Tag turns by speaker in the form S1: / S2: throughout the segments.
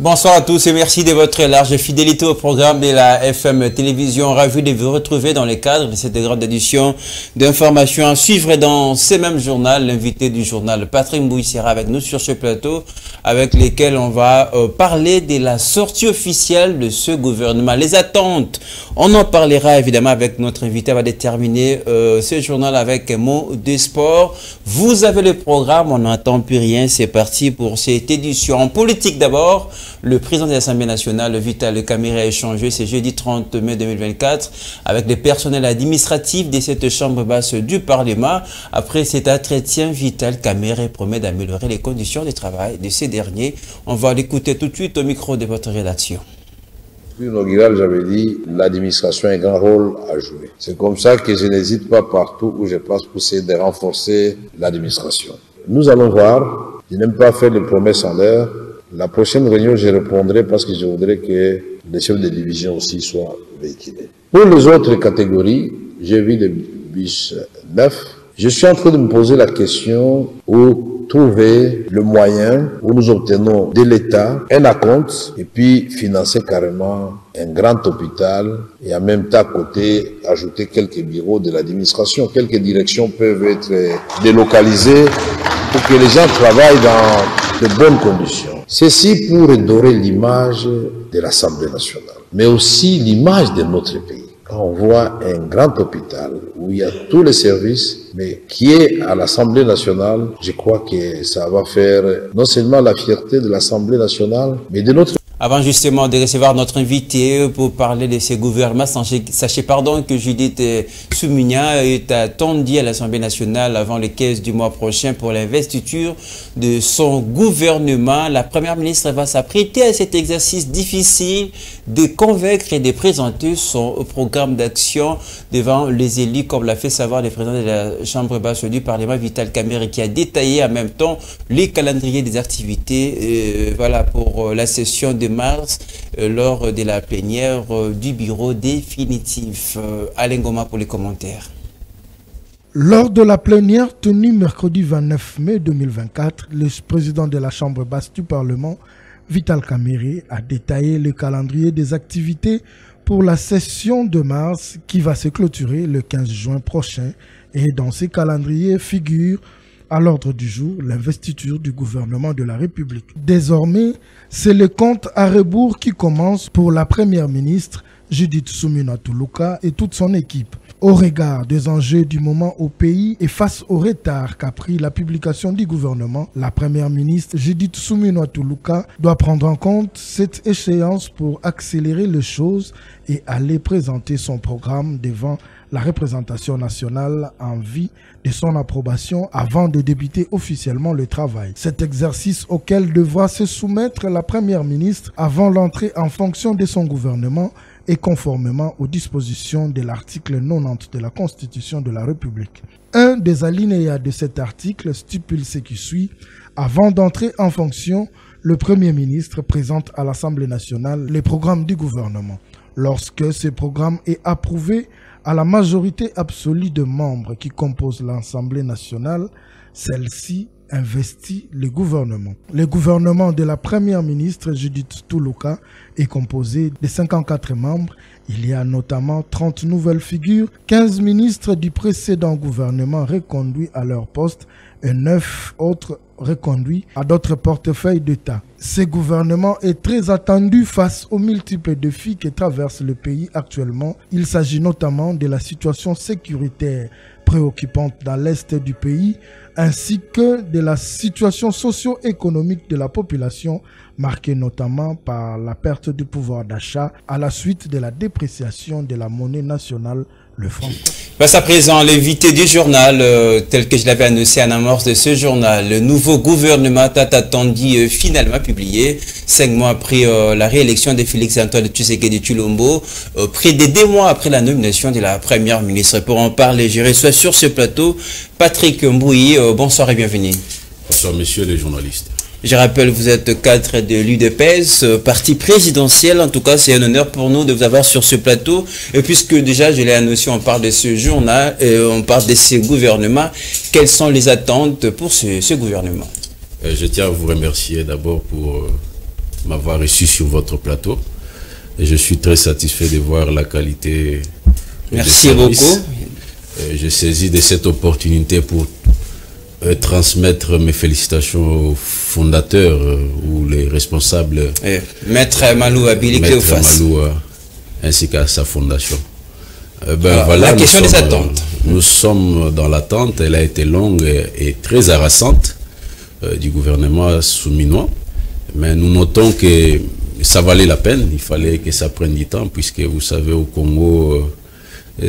S1: Bonsoir à tous et merci de votre large fidélité au programme de la FM Télévision. Ravi de vous retrouver dans le cadre de cette grande édition d'informations à suivre dans ce même journal. L'invité du journal, Patrick Mbouy, sera avec nous sur ce plateau avec lesquels on va parler de la sortie officielle de ce gouvernement. Les attentes, on en parlera évidemment avec notre invité. On va déterminer ce journal avec un mot de sport. Vous avez le programme, on n'entend plus rien. C'est parti pour cette édition. En politique d'abord. Le président de l'Assemblée nationale, Vital Kamerhe, a échangé ce jeudi 30 mai 2024 avec les personnels administratifs de cette chambre basse du Parlement. Après cet entretien, Vital Kamerhe promet d'améliorer les conditions de travail de ces derniers. On va l'écouter tout de suite au micro de votre rédaction.
S2: Inaugural, j'avais dit, l'administration a un grand rôle à jouer. C'est comme ça que je n'hésite pas partout où je passe pour essayer de renforcer l'administration. Nous allons voir. Je n'aime pas faire des promesses en l'air. La prochaine réunion, je répondrai parce que je voudrais que les chefs de division aussi soient véhiculés. Pour les autres catégories, j'ai vu des bus neufs. Je suis en train de me poser la question où trouver le moyen où nous obtenons de l'État un acompte et puis financer carrément un grand hôpital et en même temps à côté ajouter quelques bureaux de l'administration. Quelques directions peuvent être délocalisées pour que les gens travaillent dans de bonnes conditions. Ceci pour redorer l'image de l'Assemblée nationale, mais aussi l'image de notre pays. Quand on voit un grand hôpital où il y a tous les services, mais qui est à l'Assemblée nationale, je crois que ça va faire non seulement la fierté de l'Assemblée nationale, mais de notre...
S1: Avant justement de recevoir notre invité pour parler de ces gouvernements, sachez que Judith Soumia est attendue à l'Assemblée nationale avant le 15 du mois prochain pour l'investiture de son gouvernement. La première ministre va s'apprêter à cet exercice difficile de convaincre et de présenter son programme d'action devant les élus, comme l'a fait savoir le président de la Chambre basse du Parlement, Vital Kamerhe, qui a détaillé en même temps les calendriers des activités pour la session de mars lors de la plénière du bureau définitif. Alain Goma pour les commentaires.
S3: Lors de la plénière tenue mercredi 29 mai 2024, le président de la Chambre basse du Parlement, Vital Kamerhe, a détaillé le calendrier des activités pour la session de mars qui va se clôturer le 15 juin prochain. Et dans ces calendriers figure à l'ordre du jour l'investiture du gouvernement de la République. Désormais, c'est le compte à rebours qui commence pour la première ministre Judith Suminwa Tuluka et toute son équipe. Au regard des enjeux du moment au pays et face au retard qu'a pris la publication du gouvernement, la première ministre Judith Suminwa Tuluka doit prendre en compte cette échéance pour accélérer les choses et aller présenter son programme devant la représentation nationale en vue de son approbation avant de débuter officiellement le travail. Cet exercice auquel devra se soumettre la première ministre avant l'entrée en fonction de son gouvernement et conformément aux dispositions de l'article 90 de la Constitution de la République. Un des alinéas de cet article stipule ce qui suit. Avant d'entrer en fonction, le Premier ministre présente à l'Assemblée nationale les programmes du gouvernement. Lorsque ce programme est approuvé à la majorité absolue de membres qui composent l'Assemblée nationale, celle-ci investit le gouvernement. Le gouvernement de la première ministre Judith Tuluka est composé de 54 membres. Il y a notamment 30 nouvelles figures, 15 ministres du précédent gouvernement reconduits à leur poste et 9 autres reconduits à d'autres portefeuilles d'État. Ce gouvernement est très attendu face aux multiples défis que traverse le pays actuellement. Il s'agit notamment de la situation sécuritaire préoccupante dans l'est du pays, ainsi que de la situation socio-économique de la population, marquée notamment par la perte du pouvoir d'achat à la suite de la dépréciation de la monnaie nationale, le franc.
S1: Passe à présent l'invité du journal, tel que je l'avais annoncé en amorce de ce journal. Le nouveau gouvernement attendu finalement publié, 5 mois après la réélection de Félix-Antoine Tshisekedi Tshilombo, près de 2 mois après la nomination de la première ministre. Pour en parler, je reçois sur ce plateau Patrick Mbouy. Bonsoir et bienvenue.
S4: Bonsoir messieurs les journalistes.
S1: Je rappelle, vous êtes cadre de l'UDPS, parti présidentiel. En tout cas, c'est un honneur pour nous de vous avoir sur ce plateau. Et puisque déjà, je l'ai annoncé, on parle de ce journal, on parle de ce gouvernement. Quelles sont les attentes pour ce gouvernement?
S4: Je tiens à vous remercier d'abord pour m'avoir reçu sur votre plateau. Et je suis très satisfait de voir la qualité.
S1: Merci beaucoup.
S4: Je saisis de cette opportunité pour transmettre mes félicitations aux fondateurs ou les responsables.
S1: Maître Malou Abilike Oufas.
S4: Ainsi qu'à sa fondation.
S1: Voilà, la question des attentes.
S4: Nous sommes dans l'attente, elle a été longue et très harassante du gouvernement souminois, mais nous notons que ça valait la peine, il fallait que ça prenne du temps, puisque vous savez au Congo,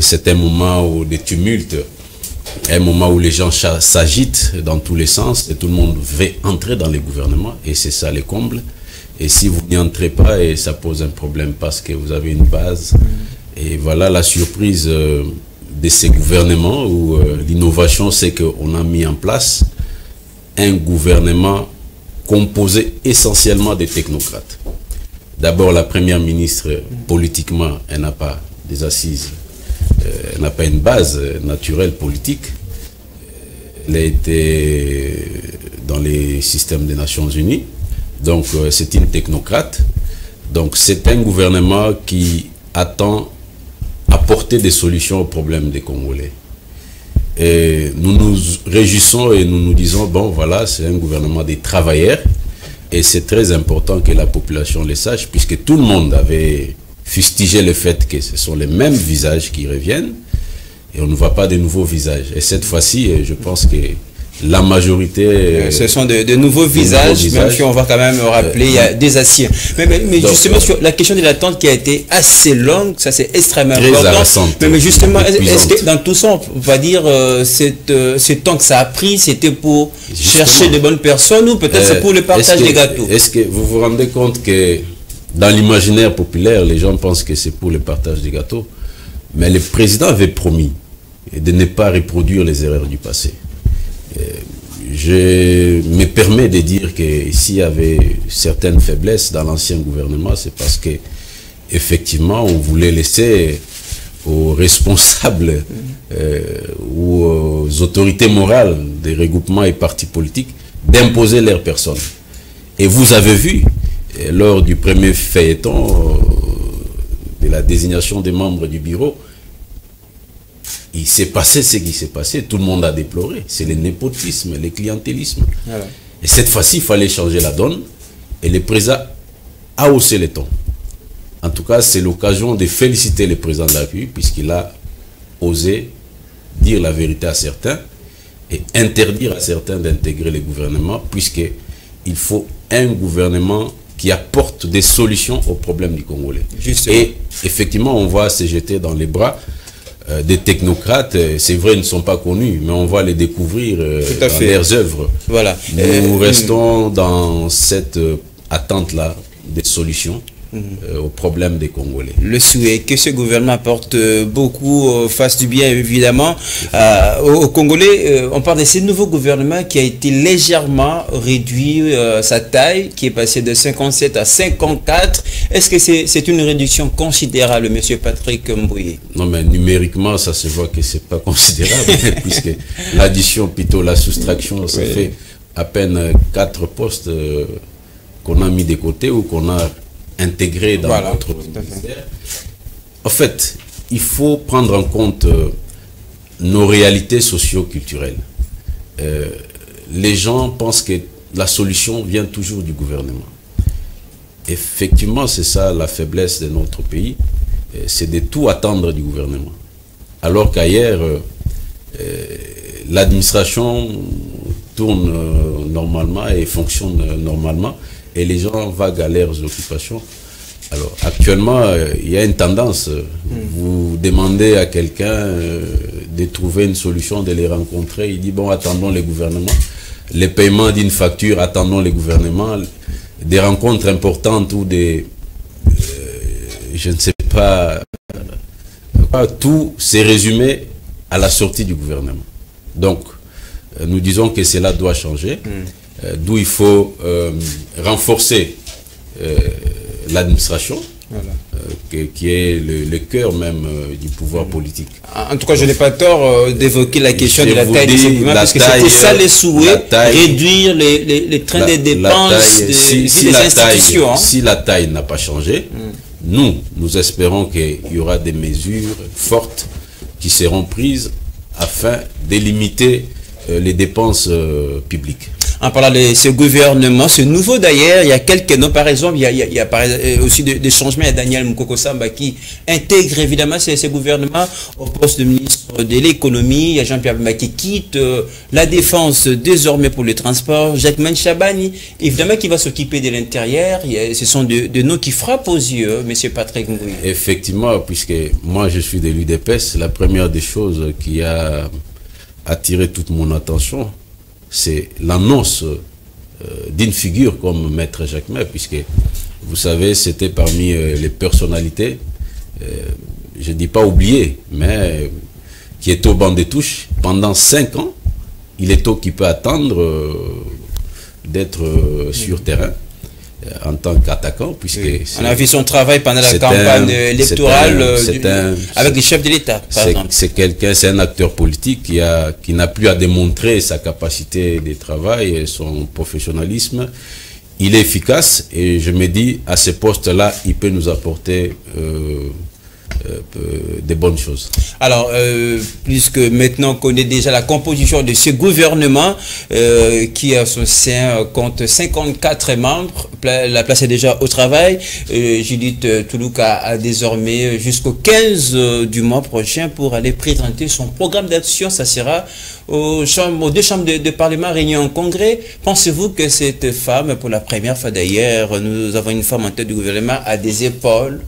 S4: c'est un moment de tumulte, un moment où les gens s'agitent dans tous les sens et tout le monde veut entrer dans les gouvernements et c'est ça les combles. Et si vous n'y entrez pas, et ça pose un problème parce que vous avez une base. Et voilà la surprise de ces gouvernements où l'innovation, c'est qu'on a mis en place un gouvernement composé essentiellement de technocrates. D'abord, la première ministre, politiquement, elle n'a pas des assises, elle n'a pas une base naturelle politique. Elle a été dans les systèmes des Nations Unies. Donc, c'est une technocrate. Donc, c'est un gouvernement qui attend apporter des solutions aux problèmes des Congolais. Et nous nous réjouissons et nous nous disons, bon, voilà, c'est un gouvernement des travailleurs. Et c'est très important que la population le sache, puisque tout le monde avait fustigé le fait que ce sont les mêmes visages qui reviennent. Et on ne voit pas de nouveaux visages. Et cette fois-ci, je pense que la majorité...
S1: ce sont de nouveaux visages, même si on va quand même rappeler, il y a des anciens. Mais donc, justement, sur la question de l'attente qui a été assez longue, ça c'est extrêmement important. Mais justement, est-ce que dans tout ça, on va dire, ce temps que ça a pris, c'était pour chercher de bonnes personnes ou peut-être c'est pour le partage des gâteaux?
S4: Est-ce que vous vous rendez compte que dans l'imaginaire populaire, les gens pensent que c'est pour le partage des gâteaux, mais le président avait promis de ne pas reproduire les erreurs du passé. Je me permets de dire que s'il y avait certaines faiblesses dans l'ancien gouvernement, c'est parce que effectivement on voulait laisser aux responsables ou aux autorités morales des regroupements et partis politiques d'imposer leurs personnes. Et vous avez vu, lors du premier feuilleton de la désignation des membres du bureau, il s'est passé ce qui s'est passé, tout le monde a déploré. C'est le népotisme, le clientélisme. Voilà. Et cette fois-ci, il fallait changer la donne. Et le président a haussé les tons. En tout cas, c'est l'occasion de féliciter le président de la République, puisqu'il a osé dire la vérité à certains et interdire à certains d'intégrer le gouvernement, puisqu'il faut un gouvernement qui apporte des solutions aux problèmes du Congolais. Justement. Et effectivement, on voit se jeter dans les bras des technocrates. C'est vrai, ils ne sont pas connus, mais on va les découvrir dans leurs œuvres. Voilà. Nous restons dans cette attente-là des solutions aux problèmes des Congolais.
S1: Le souhait que ce gouvernement apporte beaucoup, fasse du bien évidemment aux Congolais. On parle de ce nouveau gouvernement qui a été légèrement réduit sa taille, qui est passé de 57 à 54. Est-ce que c'est une réduction considérable, M. Patrick Mbouye?
S4: Non, mais numériquement, ça se voit que ce n'est pas considérable, puisque l'addition, plutôt la soustraction, ça fait à peine 4 postes qu'on a mis de côté ou qu'on a intégré dans notre ministère. En fait, il faut prendre en compte nos réalités socio-culturelles. Les gens pensent que la solution vient toujours du gouvernement. Effectivement, c'est ça la faiblesse de notre pays, c'est de tout attendre du gouvernement. Alors qu'ailleurs, l'administration tourne normalement et fonctionne normalement, et les gens vaguent à leurs occupations. Alors, actuellement, il y a une tendance. Vous demandez à quelqu'un de trouver une solution, de les rencontrer. Il dit, bon, attendons les gouvernements. Les paiements d'une facture, attendons les gouvernements. Des rencontres importantes ou des... je ne sais pas... tout s'est résumé à la sortie du gouvernement. Donc, nous disons que cela doit changer. D'où il faut renforcer l'administration. Voilà. qui est le cœur même du pouvoir politique.
S1: En tout cas, je n'ai pas tort d'évoquer la question de la taille de ces mouvements, parce que c'était ça les souhaits, réduire les trains de dépenses des institutions.
S4: Si la taille n'a pas changé, nous espérons qu'il y aura des mesures fortes qui seront prises afin de limiter les dépenses publiques.
S1: En parlant de ce gouvernement, ce nouveau d'ailleurs, il y a quelques noms, par exemple, il y a aussi des changements. Il y a Daniel Mukoko Samba qui intègre évidemment ce gouvernement au poste de ministre de l'économie. Il y a Jean-Pierre Bemba qui quitte la défense désormais pour le transport. Jacquemain Chabani, évidemment, qui va s'occuper de l'intérieur. Ce sont des noms qui frappent aux yeux, M. Patrick Ngouille.
S4: Effectivement, puisque moi je suis de l'UDPS, la première des choses qui a attiré toute mon attention, c'est l'annonce d'une figure comme Maître Jacquemain, puisque, vous savez, c'était parmi les personnalités, je ne dis pas oubliées, mais qui est au banc des touches. Pendant 5 ans, il est occupé à attendre d'être sur terrain en tant qu'attaquant, puisque...
S1: Oui. On a vu son travail pendant la campagne électorale avec les chefs de l'État, par exemple.
S4: C'est quelqu'un, c'est un acteur politique qui n'a plus à démontrer sa capacité de travail et son professionnalisme. Il est efficace et je me dis, à ce poste-là, il peut nous apporter des bonnes choses.
S1: Alors, puisque maintenant on connaît déjà la composition de ce gouvernement qui à son sein compte 54 membres, la place est déjà au travail. Judith Toulouka a désormais jusqu'au 15 du mois prochain pour aller présenter son programme d'action. Ça sera aux deux chambres de parlement réunies en congrès. Pensez-vous que cette femme, pour la première fois d'ailleurs, nous avons une femme en tête du gouvernement, a des épaules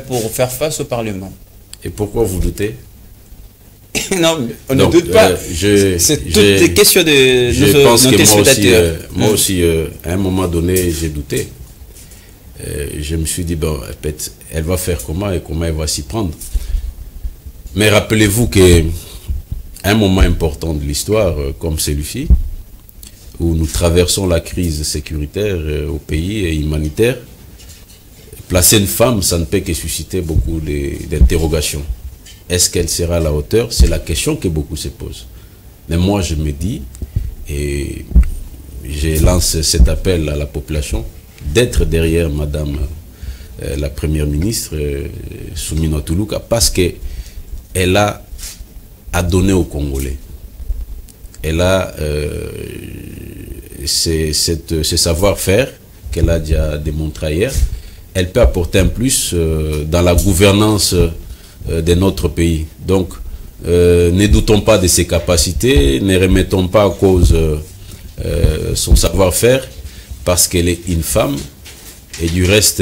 S1: pour faire face au Parlement?
S4: Et pourquoi vous doutez?
S1: Non, on ne doute pas. C'est toutes des questions de
S4: je pense que moi aussi, à un moment donné, j'ai douté. Je me suis dit, bon, peut-être, elle va faire comment et comment elle va s'y prendre. Mais rappelez-vous qu'à un moment important de l'histoire, comme celui-ci, où nous traversons la crise sécuritaire au pays et humanitaire, placer une femme, ça ne peut que susciter beaucoup d'interrogations. Est-ce qu'elle sera à la hauteur? C'est la question que beaucoup se posent. Mais moi, je me dis, et je lance cet appel à la population, d'être derrière Madame la Première ministre, Soumino Toulouka, parce qu'elle a donné aux Congolais. Elle a ce savoir-faire qu'elle a déjà démontré ailleurs. Elle peut apporter un plus dans la gouvernance de notre pays. Donc, ne doutons pas de ses capacités, ne remettons pas en cause son savoir-faire, parce qu'elle est une femme. Et du reste,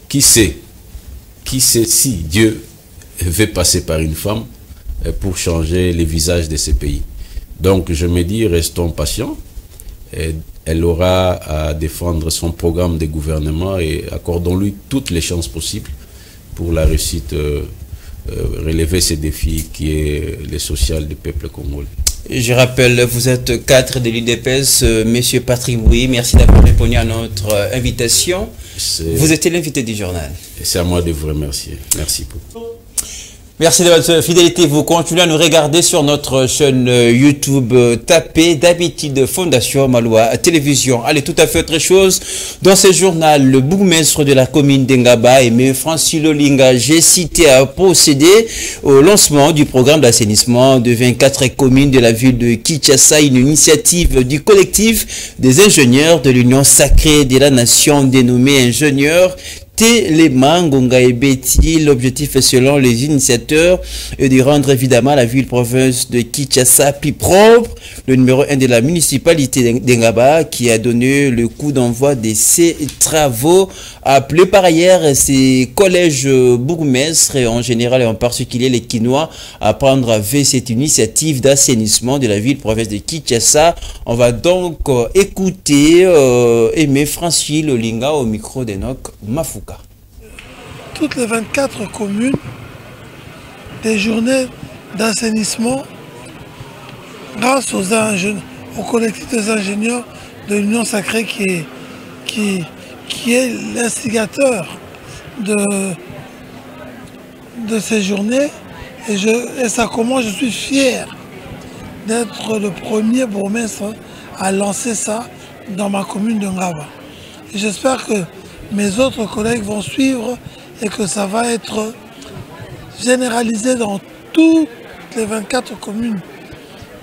S4: qui sait si Dieu veut passer par une femme pour changer les visages de ces pays. Donc, je me dis, restons patients. Elle aura à défendre son programme de gouvernement et accordons-lui toutes les chances possibles pour la réussite, relever ces défis qui est le social du peuple congolais.
S1: Je rappelle, vous êtes cadre de l'UDPS, Monsieur Patrick Ngouille, merci d'avoir répondu à notre invitation. Vous étiez l'invité du journal.
S4: C'est à moi de vous remercier. Merci beaucoup.
S1: Merci de votre fidélité. Vous continuez à nous regarder sur notre chaîne YouTube. Tapez d'habitude Fondation Maloa Télévision. Allez, tout à fait autre chose. Dans ce journal, le bourgmestre de la commune d'Engaba, Aimé Francis Lolinga, j'ai cité à procéder au lancement du programme d'assainissement de 24 communes de la ville de Kinshasa, une initiative du collectif des ingénieurs de l'Union sacrée de la nation dénommée ingénieurs Téléma Ngonga et Betty. L'objectif est, selon les initiateurs, de rendre évidemment la ville-province de Kinshasa plus propre. Le numéro 1 de la municipalité d'Engaba qui a donné le coup d'envoi de ces travaux a appelé par ailleurs ces collèges bourgmestres en général et en particulier les Quinois à prendre avec cette initiative d'assainissement de la ville-province de Kinshasa. On va donc écouter Aimé Francis Lolinga au micro d'Enoch Mafouka.
S5: Toutes les 24 communes, des journées d'assainissement grâce au collectif des ingénieurs de l'Union sacrée qui est l'instigateur de ces journées et ça commence, je suis fier d'être le premier bourgmestre à lancer ça dans ma commune de Ngaba. Et j'espère que mes autres collègues vont suivre et que ça va être généralisé dans toutes les 24 communes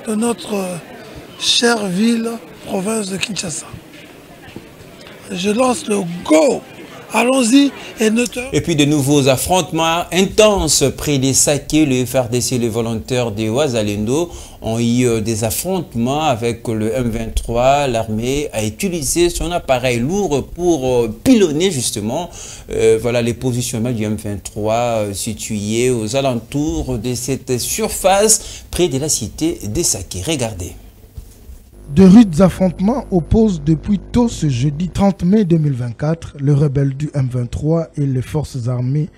S5: de notre chère ville, province de Kinshasa. Je lance le go. Allons-y
S1: et puis de nouveaux affrontements intenses près des Saké, le FRDC et les volontaires de Ouazalendo ont eu des affrontements avec le M23. L'armée a utilisé son appareil lourd pour pilonner justement voilà, les positionnements du M23 situés aux alentours de cette surface près de la cité des Saké. Regardez.
S3: De rudes affrontements opposent depuis tôt ce jeudi 30 mai 2024 le rebelle du M23 et les forces armées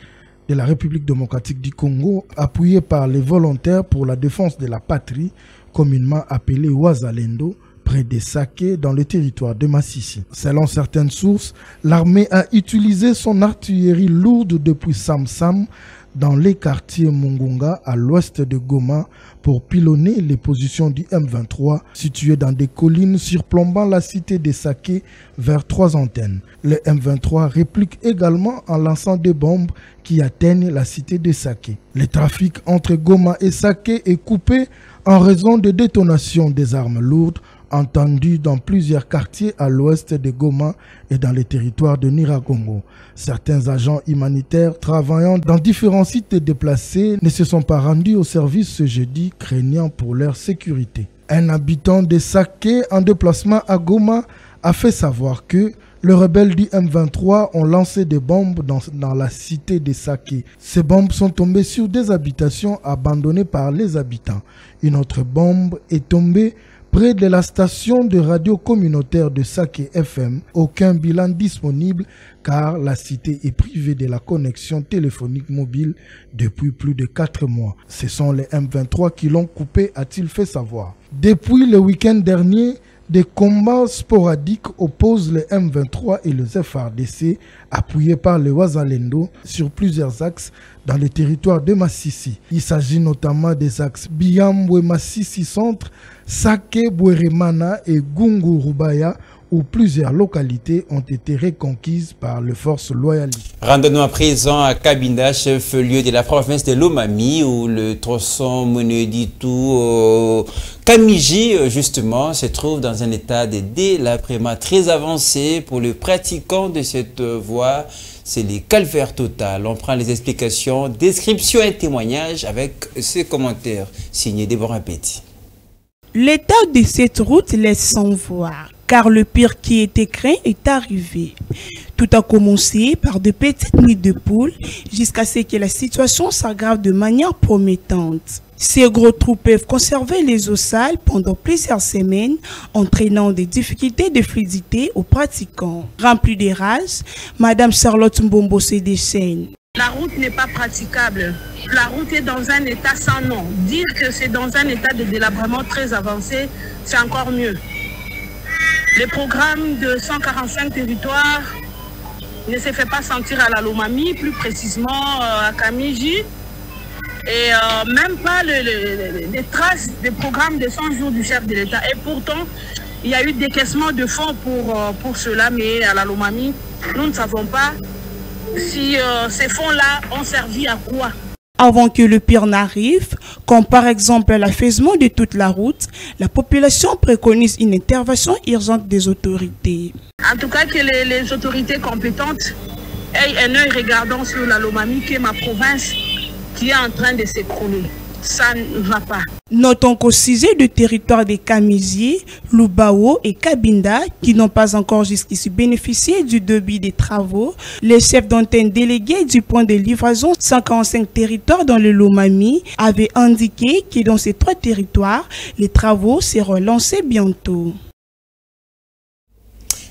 S3: de la République démocratique du Congo, appuyés par les volontaires pour la défense de la patrie, communément appelés Ouazalendo, près des Saké dans le territoire de Massissi. Selon certaines sources, l'armée a utilisé son artillerie lourde depuis Sam-Sam dans les quartiers Mungunga à l'ouest de Goma pour pilonner les positions du M23 situées dans des collines surplombant la cité des Saké vers 3 antennes. Le M23 réplique également en lançant des bombes qui atteignent la cité des Saké. Le trafic entre Goma et Saké est coupé en raison de détonations des armes lourdes entendues dans plusieurs quartiers à l'ouest de Goma et dans les territoires de Niragongo. Certains agents humanitaires travaillant dans différents sites déplacés ne se sont pas rendus au service ce jeudi, craignant pour leur sécurité. Un habitant de Saké en déplacement à Goma a fait savoir que les rebelles du M23 ont lancé des bombes dans la cité des Saké. Ces bombes sont tombées sur des habitations abandonnées par les habitants. Une autre bombe est tombée près de la station de radio communautaire de Saké FM. Aucun bilan disponible car la cité est privée de la connexion téléphonique mobile depuis plus de 4 mois. Ce sont les M23 qui l'ont coupé, a-t-il fait savoir. Depuis le week-end dernier, des combats sporadiques opposent les M23 et les FRDC, appuyés par les Ouazalendo, sur plusieurs axes dans le territoire de Massissi. Il s'agit notamment des axes Biambwe-Massissi Centre, Saké-Bweremana et Gungu-Rubaya, où plusieurs localités ont été reconquises par les forces loyalistes.
S1: Rendons-nous à présent à Kabinda, chef-lieu de la province de Lomami, où le tronçon Moneditou Kamiji, justement, se trouve dans un état de délabrement très avancé. Pour le pratiquant de cette voie, c'est les calvaires total. On prend les explications, descriptions et témoignages avec ces commentaires signés Déborah Petit.
S6: L'état de cette route laisse sans voir, car le pire qui était craint est arrivé. Tout a commencé par de petites nids de poules jusqu'à ce que la situation s'aggrave de manière promettante. Ces gros trous peuvent conserver les eaux sales pendant plusieurs semaines, entraînant des difficultés de fluidité aux pratiquants. Remplie de rage, Madame Charlotte Mbombo se déchaîne.
S7: La route n'est pas praticable. La route est dans un état sans nom. Dire que c'est dans un état de délabrement très avancé, c'est encore mieux. Le programme de 145 territoires ne se fait pas sentir à la Lomami, plus précisément à Kamiji. Et même pas les traces des programmes de 100 jours du chef de l'État. Et pourtant, il y a eu décaissement de fonds pour cela, mais à la Lomami, nous ne savons pas si ces fonds-là ont servi à quoi.
S6: Avant que le pire n'arrive, comme par exemple l'affaissement de toute la route, la population préconise une intervention urgente des autorités.
S7: En tout cas, que les autorités compétentes aient un œil regardant sur la Lomami, qui est ma province, qui est en train de s'écrouler. Ça ne va pas.
S6: Notons qu'au sujet du territoire des Kamiji, Lubao et Kabinda, qui n'ont pas encore jusqu'ici bénéficié du début des travaux, les chefs d'antenne délégués du point de livraison 145 territoires dans le Lomami avaient indiqué que dans ces 3 territoires, les travaux seront lancés bientôt.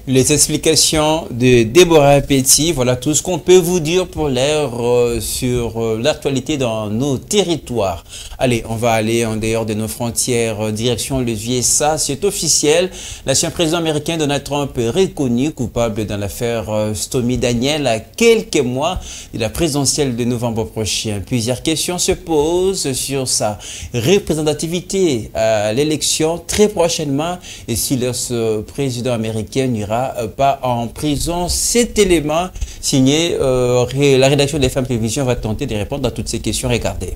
S1: Les explications de Déborah Petit, voilà tout ce qu'on peut vous dire pour l'heure sur l'actualité dans nos territoires. Allez, on va aller en dehors de nos frontières, direction les USA. C'est officiel, l'ancien président américain Donald Trump est reconnu coupable dans l'affaire Stormy Daniels à quelques mois de la présidentielle de novembre prochain. Plusieurs questions se posent sur sa représentativité à l'élection très prochainement et si le président américain n'ira pas en prison. Cet élément signé, la rédaction des Femmes Télévision va tenter de répondre à toutes ces questions. Regardez.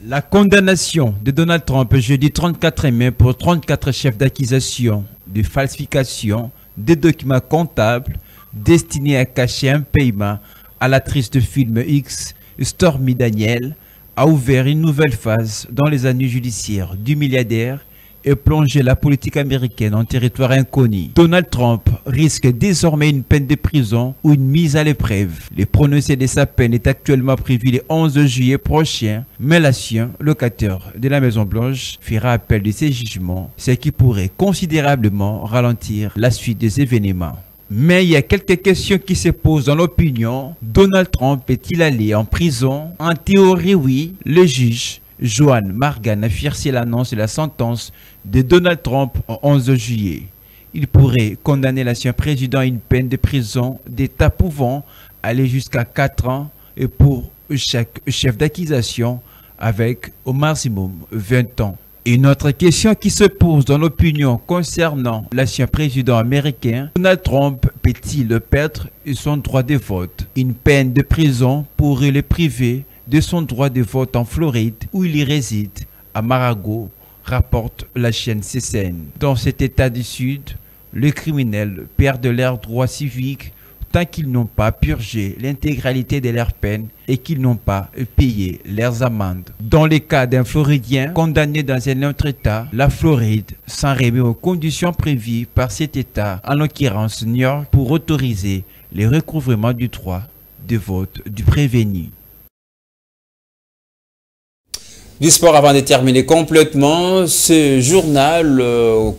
S8: La condamnation de Donald Trump jeudi 34 mai pour 34 chefs d'accusation de falsification des documents comptables destinés à cacher un paiement à l'actrice de film X, Stormy Daniels, a ouvert une nouvelle phase dans les années judiciaires du milliardaire et plongé la politique américaine en territoire inconnu. Donald Trump risque désormais une peine de prison ou une mise à l'épreuve. Le prononcé de sa peine est actuellement prévu le 11 juillet prochain, mais l'ancien locataire de la Maison-Blanche fera appel de ces jugements, ce qui pourrait considérablement ralentir la suite des événements. Mais il y a quelques questions qui se posent dans l'opinion. Donald Trump est-il allé en prison? En théorie, oui. Le juge Joan Margan a fircé l'annonce de la sentence de Donald Trump en 11 juillet. Il pourrait condamner l'ancien président à une peine de prison d'État pouvant aller jusqu'à 4 ans et pour chaque chef d'accusation avec au maximum 20 ans. Une autre question qui se pose dans l'opinion concernant l'ancien président américain, Donald Trump peut-il perdre son droit de vote? Une peine de prison pourrait le priver de son droit de vote en Floride où il y réside, à Mar-a-Lago, rapporte la chaîne CCN. Dans cet état du Sud, les criminels perdent leurs droits civiques tant qu'ils n'ont pas purgé l'intégralité de leur peine et qu'ils n'ont pas payé leurs amendes. Dans le cas d'un Floridien condamné dans un autre État, la Floride s'en remet aux conditions prévues par cet État, en l'occurrence New York, pour autoriser le recouvrement du droit de vote du prévenu.
S1: Du sport avant de terminer complètement, ce journal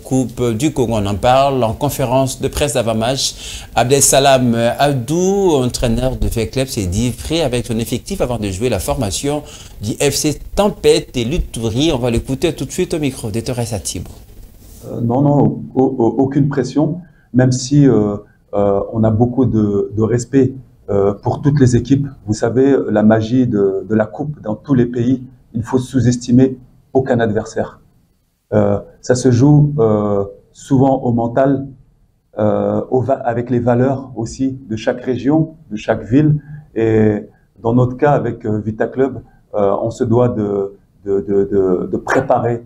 S1: Coupe du Congo, on en parle en conférence de presse d'avant-match. Abdesalam Abdou, entraîneur de V-Club, s'est dit prêt avec son effectif avant de jouer la formation du FC Tempête et Luttourie. On va l'écouter tout de suite au micro de Thérèse Atibou.
S9: Non, aucune pression, même si on a beaucoup de respect pour toutes les équipes. Vous savez, la magie de la Coupe dans tous les pays. Il faut sous-estimer aucun adversaire. Ça se joue souvent au mental, avec les valeurs aussi de chaque région, de chaque ville. Et dans notre cas, avec Vita Club, on se doit de préparer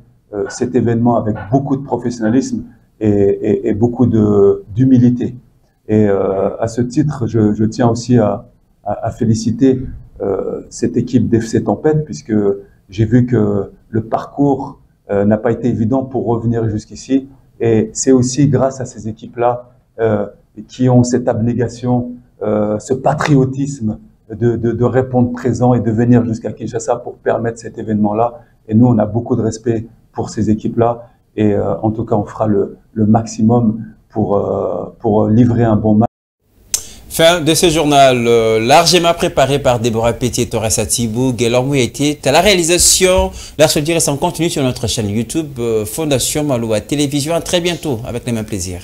S9: cet événement avec beaucoup de professionnalisme et beaucoup d'humilité. Et à ce titre, je tiens aussi à féliciter cette équipe d'FC Tempête, puisque j'ai vu que le parcours n'a pas été évident pour revenir jusqu'ici. Et c'est aussi grâce à ces équipes-là qui ont cette abnégation, ce patriotisme de répondre présent et de venir jusqu'à Kinshasa pour permettre cet événement-là. Et nous, on a beaucoup de respect pour ces équipes-là. Et en tout cas, on fera le maximum pour livrer un bon match.
S1: Fin de ce journal largement préparé par Déborah Petit et Thérèse Atibou. Guélor Mouyeté à la réalisation. La soirée reste en continu sur notre chaîne YouTube Fondation Maloua Télévision. À très bientôt avec les mêmes plaisirs.